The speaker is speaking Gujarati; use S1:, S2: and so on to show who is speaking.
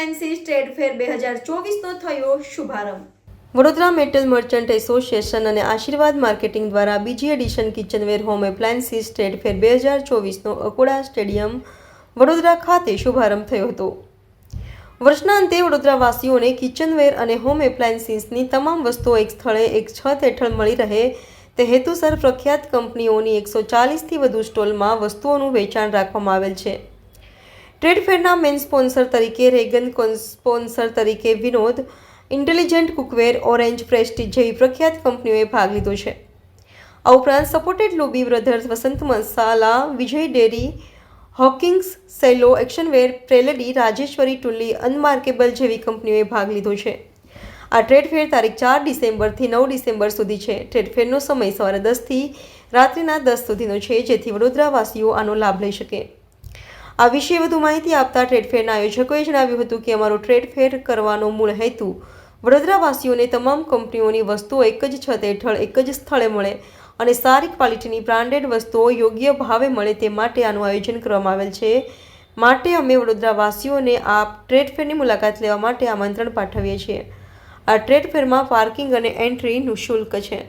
S1: એપ્લાયન્સીસ ટ્રેડ ફેર 2024નો થયો શુભારંભ।
S2: વડોદરા મેટલ મર્ચન્ટ એસોસિએશન અને આશીર્વાદ માર્કેટિંગ દ્વારા બીજી edition kitchenware home appliances trade fair 2024નો અકોડા સ્ટેડિયમ વડોદરા ખાતે શુભારંભ થયો હતો। વર્ષના અંતે વડોદરાવાસીઓને કિચનવેર અને હોમ એપ્લાયન્સીસની તમામ વસ્તુઓ એક સ્થળે એક છત હેઠળ મળી રહે તે હેતુસર પ્રખ્યાત કંપનીઓની 140થી વધુ સ્ટોલમાં વસ્તુઓનું વેચાણ રાખવામાં આવેલ છે। ટ્રેડ ફેરના મેઇન સ્પોન્સર તરીકે રેગન, સ્પોન્સર તરીકે વિનોદ, ઇન્ટેલિજન્ટ કુકવેર, ઓરેન્જ, પ્રેસ્ટીજ જેવી પ્રખ્યાત કંપનીઓએ ભાગ લીધો છે। આ ઉપરાંત સપોર્ટેડ લોબી બ્રધર્સ, વસંત મસાલા, વિજય ડેરી, હોકિંગ્સ, સેલો, એક્શનવેર, પ્રેલડી, રાજેશ્વરી ટુલ્લી, અનમાર્કેબલ જેવી કંપનીઓએ ભાગ લીધો છે। આ ટ્રેડ ફેર તારીખ 4 ડિસેમ્બરથી 9 ડિસેમ્બર સુધી છે। ટ્રેડ ફેરનો સમય સવારે 10 થી રાત્રિના 10 સુધીનો છે, જેથી વડોદરાવાસીઓ આનો લાભ લઈ શકે। આ વિશે વધુ માહિતી આપતા ટ્રેડ ફેરના આયોજકોએ જણાવ્યું હતું કે અમારો ટ્રેડ ફેર કરવાનો મૂળ હેતુ વડોદરાવાસીઓને તમામ કંપનીઓની વસ્તુઓ એક જ છત હેઠળ એક જ સ્થળે મળે અને સારી ક્વોલિટીની બ્રાન્ડેડ વસ્તુઓ યોગ્ય ભાવે મળે તે માટે આનું આયોજન કરવામાં આવેલ છે। માટે અમે વડોદરાવાસીઓને આ ટ્રેડ ફેરની મુલાકાત લેવા માટે આમંત્રણ પાઠવીએ છીએ। આ ટ્રેડ ફેરમાં પાર્કિંગ અને એન્ટ્રી નિઃશુલ્ક છે।